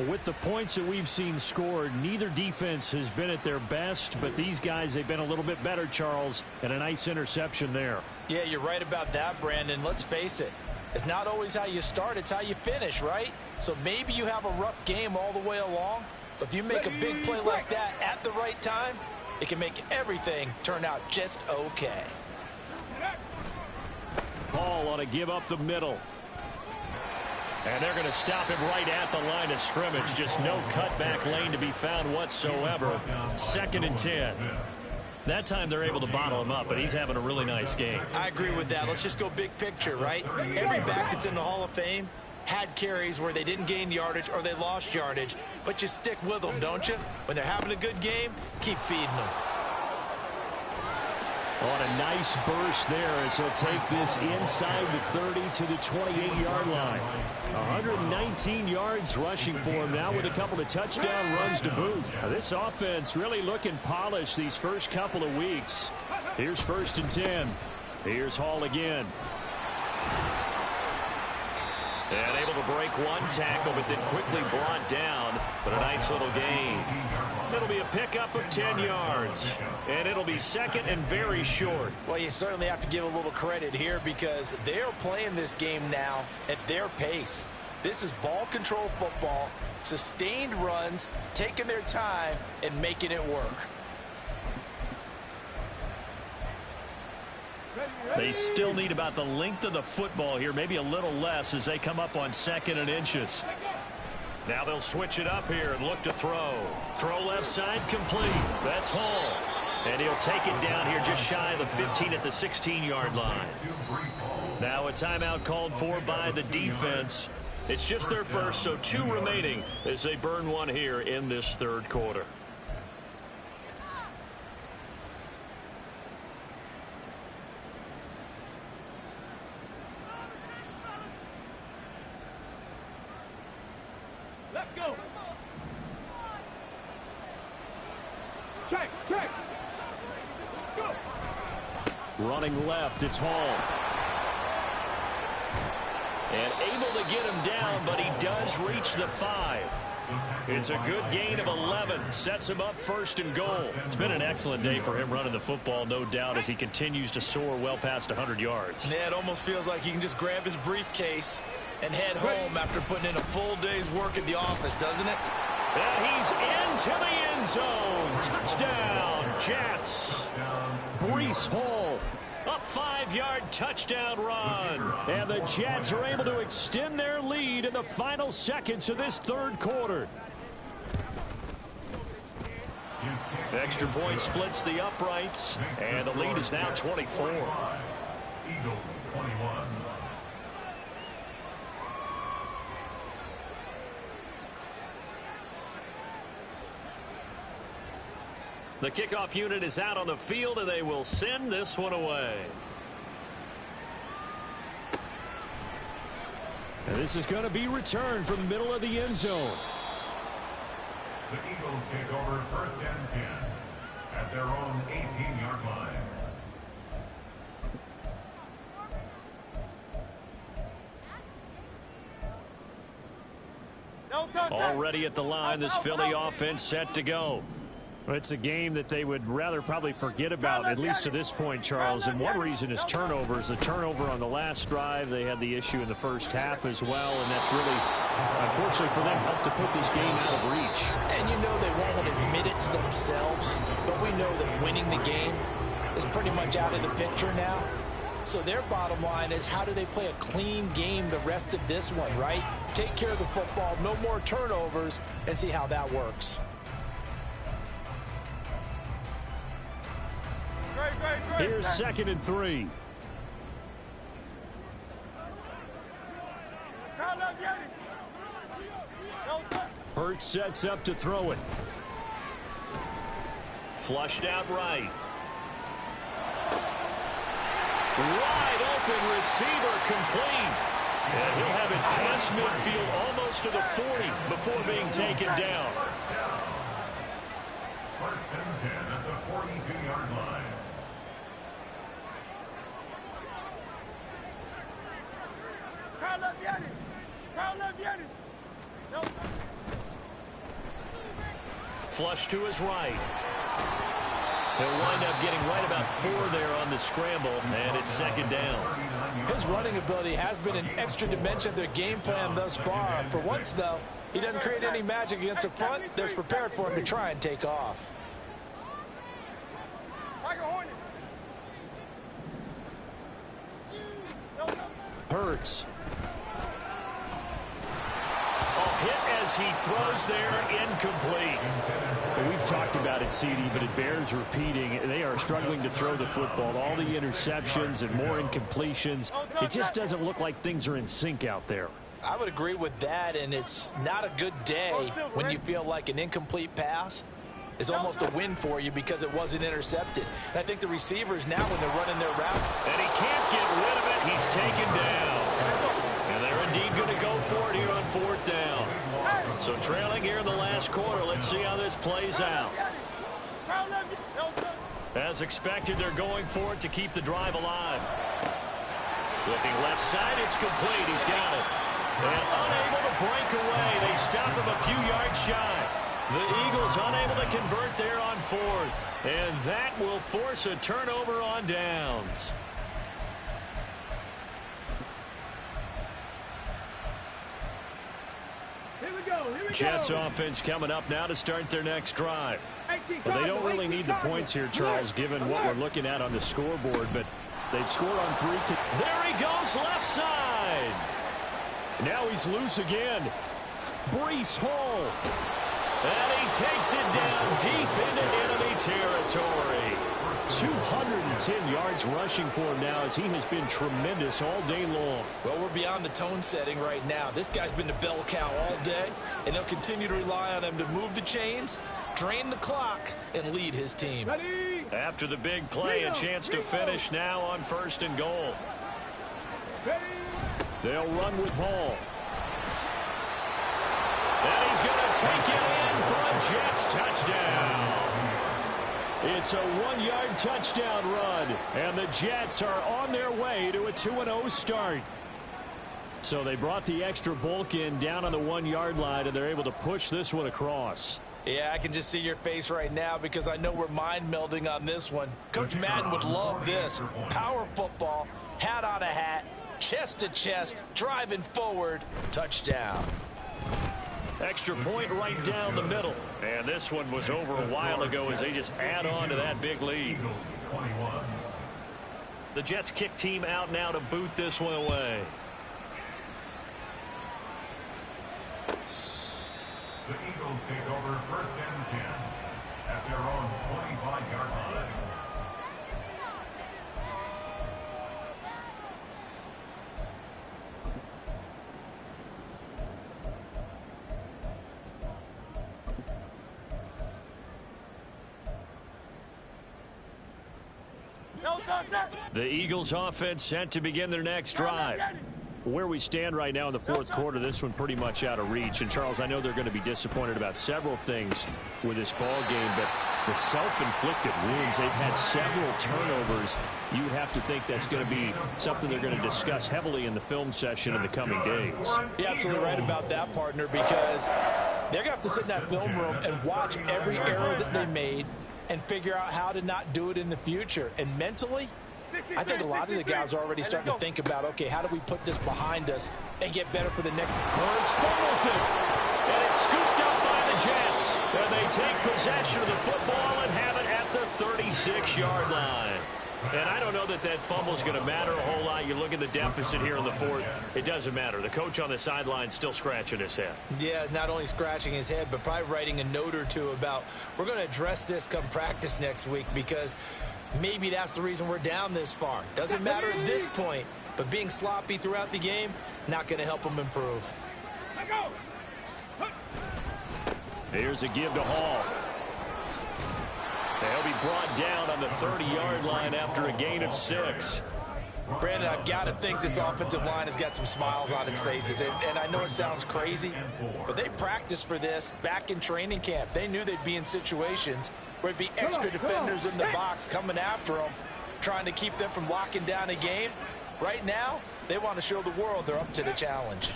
With the points that we've seen scored, neither defense has been at their best, but these guys, they've been a little bit better, Charles, and a nice interception there. Yeah, you're right about that, Brandon. Let's face it. It's not always how you start, it's how you finish, right? So maybe you have a rough game all the way along, but if you make a big play like that at the right time, it can make everything turn out just okay. Hall ought to give up the middle. And they're going to stop him right at the line of scrimmage. Just no cutback lane to be found whatsoever. 2nd and 10. That time they're able to bottle him up, but he's having a really nice game. I agree with that. Let's just go big picture, right? Every back that's in the Hall of Fame had carries where they didn't gain yardage or they lost yardage, but you stick with them, don't you? When they're having a good game, keep feeding them. On a nice burst there as he'll take this inside the 30 to the 28-yard line. 119 yards rushing for him now with a couple of touchdown runs to boot. Now, this offense really looking polished these first couple of weeks. Here's 1st and 10. Here's Hall again. And able to break one tackle, but then quickly brought down. But a nice little gain. It'll be a pickup of 10 yards. And it'll be 2nd and very short. Well, you certainly have to give a little credit here because they're playing this game now at their pace. This is ball control football, sustained runs, taking their time, and making it work. They still need about the length of the football here, maybe a little less as they come up on 2nd and inches. Now they'll switch it up here and look to throw. Throw left side complete. That's Hall. And he'll take it down here just shy of the 15 at the 16-yard line. Now a timeout called for by the defense. It's just their first, so 2 remaining as they burn one here in this 3rd quarter. Let's go. Check. Go. Running left, it's Hall. And able to get him down, but he does reach the 5. It's a good gain of 11. Sets him up 1st and goal. It's been an excellent day for him running the football, no doubt, as he continues to soar well past 100 yards. Yeah, it almost feels like he can just grab his briefcase and head home after putting in a full day's work at the office, doesn't it? And he's into the end zone. Touchdown, Jets. Bryce Hall. A 5-yard touchdown run. And the Jets are able to extend their lead in the final seconds of this 3rd quarter. Extra point splits the uprights, and the lead is now 24. Eagles 21. The kickoff unit is out on the field, and they will send this one away. And this is going to be returned from the middle of the end zone. The Eagles take over 1st and 10 at their own 18-yard line. Already at the line, this Philly offense set to go. It's a game that they would rather probably forget about, at least to this point, Charles. And one reason is turnovers. The turnover on the last drive, they had the issue in the first half as well. And that's really, unfortunately for them, helped to put this game out of reach. And you know they won't admit it to themselves, but we know that winning the game is pretty much out of the picture now. So their bottom line is, how do they play a clean game the rest of this one, right? Take care of the football, no more turnovers, and see how that works. Here's 2nd and 3. Hurts sets up to throw it. Flushed out right. Wide open receiver complete. And he'll have it past midfield almost to the 40 before being taken down. First and 10 at the 42-yard line. Flush to his right. He'll wind up getting right about 4 there on the scramble, and it's 2nd down. His running ability has been an extra dimension of their game plan thus far. For once, though, he doesn't create any magic against the front. They're prepared for him to try and take off. Hurts. Hit as he throws there, incomplete. And we've talked about it, CD, but it bears repeating. They are struggling to throw the football. All the interceptions and more incompletions. It just doesn't look like things are in sync out there. I would agree with that, and it's not a good day when you feel like an incomplete pass is almost a win for you because it wasn't intercepted. And I think the receivers now, when they're running their route, and he can't get rid of it, he's taken down. And they're indeed going to go for it here on 4th down. So trailing here in the last quarter. Let's see how this plays out. As expected, they're going for it to keep the drive alive. Looking left side, it's complete. He's got it. And unable to break away. They stop him a few yards shy. The Eagles unable to convert there on 4th. And that will force a turnover on downs. Jets offense coming up now to start their next drive. Well, they don't really need the points here, Charles, given what we're looking at on the scoreboard, but they've scored on 3. There he goes, left side. Now he's loose again. Breece Hall. And he takes it down deep into enemy territory. 210 yards rushing for him now, as he has been tremendous all day long. Well, we're beyond the tone setting right now. This guy's been the bell cow all day, and they'll continue to rely on him to move the chains, drain the clock, and lead his team. After the big play, a chance to finish now on 1st and goal. They'll run with Hall. And he's going to take it in for a Jets touchdown. It's a 1-yard touchdown run, and the Jets are on their way to a 2-0 start. So they brought the extra bulk in down on the 1-yard line, and they're able to push this one across. Yeah, I can just see your face right now because I know we're mind melding on this one. Coach Madden would love this. Power football, hat on a hat, chest to chest, driving forward, touchdown. Extra point right down the middle. And this one was over a while ago as they just add on to that big lead. The Jets kick team out now to boot this one away. The Eagles take over 1st and 10 at their own 25-yard line. The Eagles offense set to begin their next drive. Where we stand right now in the 4th quarter, this one pretty much out of reach. And, Charles, I know they're going to be disappointed about several things with this ball game, but the self-inflicted wounds, they've had several turnovers. You would have to think that's going to be something they're going to discuss heavily in the film session in the coming days. You're absolutely right about that, partner, because They're going to have to sit in that film room and watch every error that they made and figure out how to not do it in the future. And mentally, I think a lot of the guys are already starting to think about, okay, how do we put this behind us and get better for the next. Hurts fumbles it. And it's scooped up by the Jets. And they take possession of the football and have it at the 36-yard line. And I don't know that that fumble is going to matter a whole lot. You look at the deficit here in the fourth. It doesn't matter. The coach on the sideline still scratching his head. Yeah, not only scratching his head, but probably writing a note or two about we're going to address this come practice next week because maybe that's the reason we're down this far. Doesn't matter at this point, but being sloppy throughout the game, not going to help them improve. Here's a give to Hall. They'll be brought down on the 30-yard line after a gain of 6. Brandon, I've got to think this offensive line has got some smiles on its faces. And I know it sounds crazy, but they practiced for this back in training camp. They knew they'd be in situations where it'd be extra defenders in the box coming after them, trying to keep them from locking down a game. Right now, they want to show the world they're up to the challenge.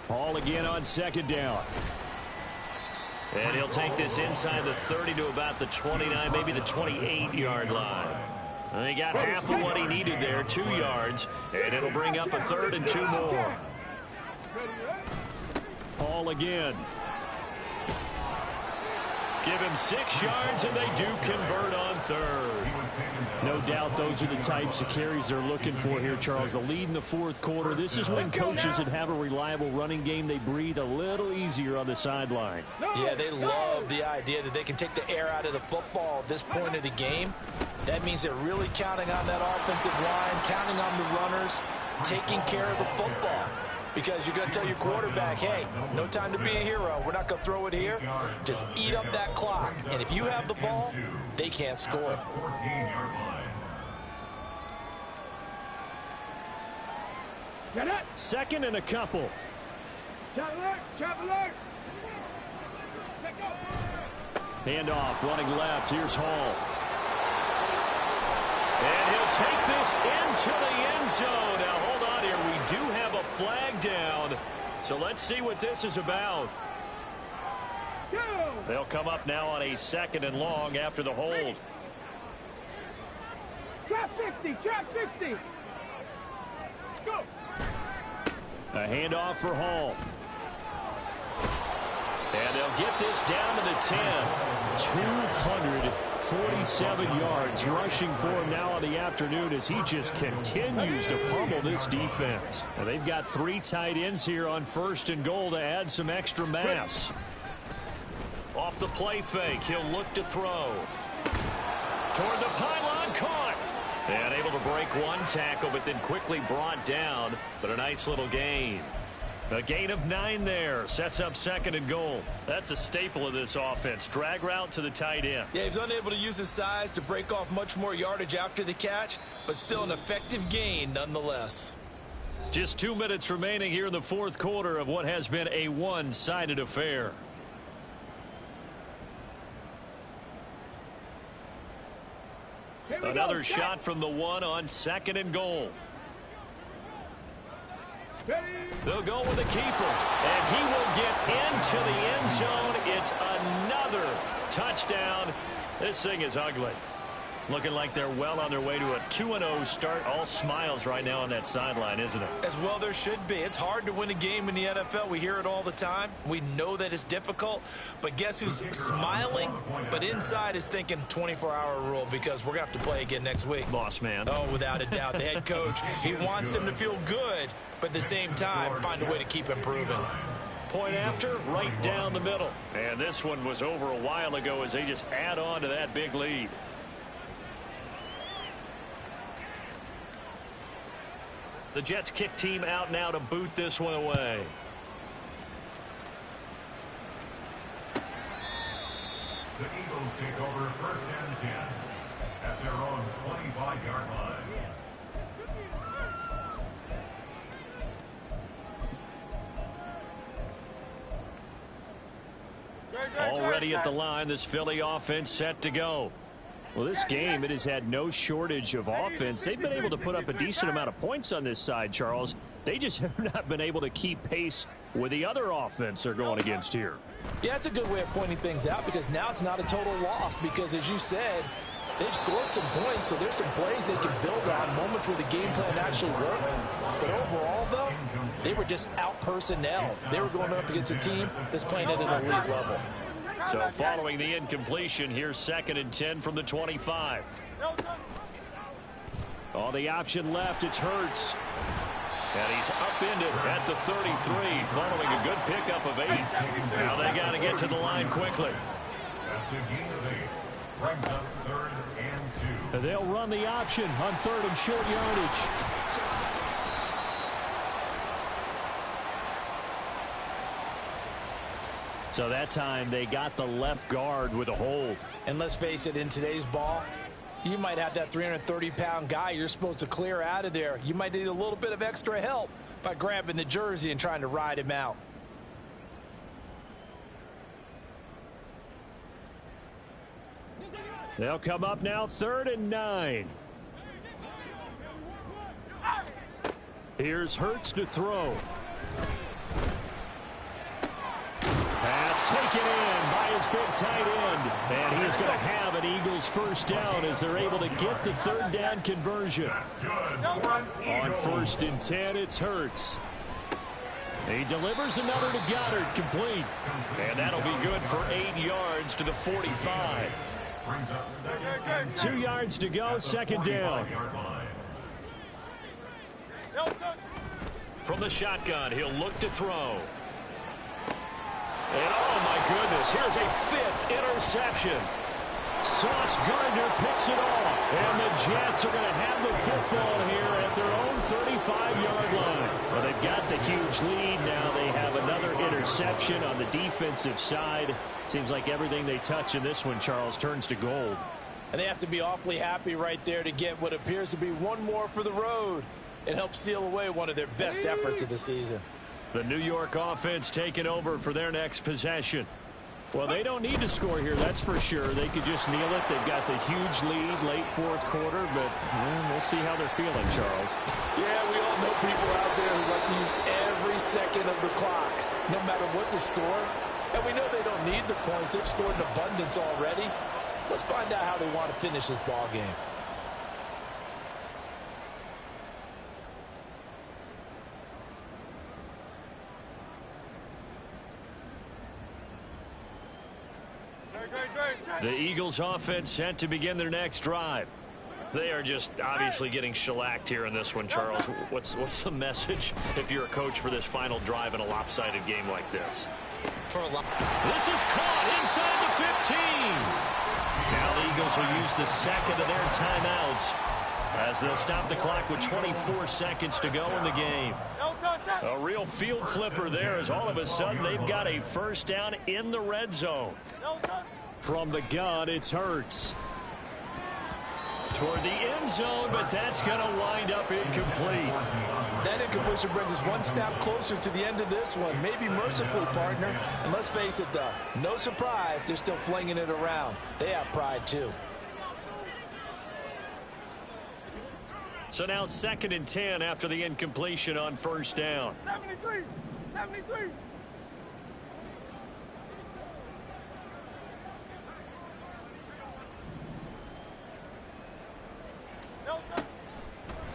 Hall again on second down. And he'll take this inside the 30 to about the 29, maybe the 28-yard line. And he got half of what he needed there, 2 yards, and it'll bring up a 3rd and 2 more. Hall again. Give him 6 yards, and they do convert on 3rd. No doubt those are the types of carries they're looking for here, Charles. The lead in the fourth quarter. This is when coaches that have a reliable running game, they breathe a little easier on the sideline. Yeah, they love the idea that they can take the air out of the football at this point of the game. That means they're really counting on that offensive line, counting on the runners, taking care of the football. Because you're going to tell your quarterback, hey, no time to be a hero. We're not going to throw it here. Just eat up that clock. And if you have the ball, they can't score. 14-yard line. 2nd and a couple. Handoff, running left. Here's Hall. And he'll take this into the end zone. Now, hold on here. We do have a flag down. So let's see what this is about. They'll come up now on a 2nd and long after the hold. Trap 60, trap 60. Let's go. A handoff for Hall. And they'll get this down to the 10. 247 yards rushing for him now on the afternoon as he just continues to pummel this defense. And they've got 3 tight ends here on 1st and goal to add some extra mass. Off the play fake, he'll look to throw. Toward the pylon, caught. And able to break 1 tackle, but then quickly brought down. But a nice little gain. A gain of 9 there. Sets up 2nd and goal. That's a staple of this offense. Drag route to the tight end. Yeah, he's unable to use his size to break off much more yardage after the catch, but still an effective gain nonetheless. Just 2 minutes remaining here in the fourth quarter of what has been a one-sided affair. Another shot from the 1 on 2nd and goal. They'll go with the keeper, and he will get into the end zone. It's another touchdown. This thing is ugly. Looking like they're well on their way to a 2-0 start. All smiles right now on that sideline, isn't it? As well there should be. It's hard to win a game in the NFL. We hear it all the time. We know that it's difficult. But guess who's smiling? But inside is thinking 24-hour rule because we're going to have to play again next week. Boss man. Oh, without a doubt. The head coach, he wants them to feel good, but at the same time, find a way to keep improving. Point after, right down the middle. And this one was over a while ago as they just add on to that big lead. The Jets kick team out now to boot this one away. The Eagles take over 1st and 10 at their own 25-yard line. Already at the line, this Philly offense set to go. Well, this game, it has had no shortage of offense. They've been able to put up a decent amount of points on this side, Charles. They just have not been able to keep pace with the other offense they're going against here. Yeah, that's a good way of pointing things out, because now it's not a total loss, because as you said, they've scored some points, so there's some plays they can build on, moments where the game plan actually worked. But overall, though, they were just out-personnel. They were going up against a team that's playing at an elite level. So following the incompletion, here's 2nd and 10 from the 25. On the option left, it's Hurts. And he's upended at the 33 following a good pickup of 8. Now they got to get to the line quickly. That's a gain of 8. Brings up 3rd and 2. They'll run the option on 3rd and short yardage. So that time they got the left guard with a hold. And let's face it, in today's ball, you might have that 330-pound guy you're supposed to clear out of there. You might need a little bit of extra help by grabbing the jersey and trying to ride him out. They'll come up now 3rd and 9. Here's Hurts to throw. Pass taken in by his big tight end. And he is going to have an Eagles first down as they're able to get the 3rd down conversion. On 1st and 10, it's Hurts. He delivers another to Goddard, complete. And that'll be good for 8 yards to the 45. 2 yards to go, 2nd down. From the shotgun, he'll look to throw. And oh my goodness, here's a 5th interception. Sauce Gardner picks it off. And the Jets are going to have the football here at their own 35-yard line. Well, they've got the huge lead. Now they have another interception on the defensive side. Seems like everything they touch in this one, Charles, turns to gold. And they have to be awfully happy right there to get what appears to be one more for the road. It helps seal away one of their best efforts of the season. The New York offense taking over for their next possession. Well, they don't need to score here, that's for sure. They could just kneel it. They've got the huge lead, late 4th quarter, but we'll see how they're feeling, Charles. Yeah, we all know people out there who like to use every second of the clock, no matter what the score. And we know they don't need the points. They've scored in abundance already. Let's find out how they want to finish this ball game. The Eagles offense set to begin their next drive. They are just obviously getting shellacked here in this one, Charles. What's the message if you're a coach for this final drive in a lopsided game like this? This is caught inside the 15. Now the Eagles will use the 2nd of their timeouts as they'll stop the clock with 24 seconds to go in the game. A real field flipper there as all of a sudden they've got a first down in the red zone. From the gun, it's Hurts. Toward the end zone, but that's going to wind up incomplete. That incompletion brings us one snap closer to the end of this one. Maybe mercifully, partner. And let's face it, though, no surprise, they're still flinging it around. They have pride, too. So now 2nd and 10 after the incompletion on 1st down. 73! 73!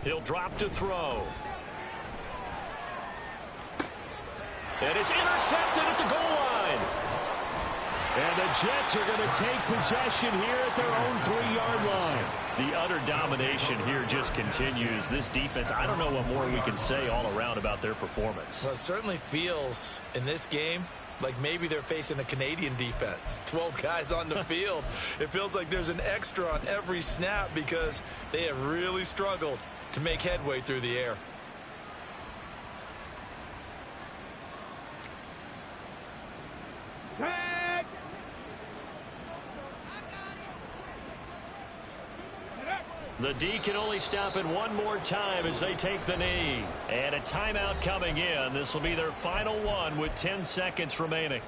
He'll drop to throw. And it's intercepted at the goal line. And the Jets are going to take possession here at their own 3-yard line. The utter domination here just continues. This defense, I don't know what more we can say all around about their performance. Well, it certainly feels in this game like maybe they're facing a Canadian defense. 12 guys on the field. It feels like there's an extra on every snap because they have really struggled to make headway through the air. The D can only stop it one more time as they take the knee. And a timeout coming in. This will be their final one with 10 seconds remaining.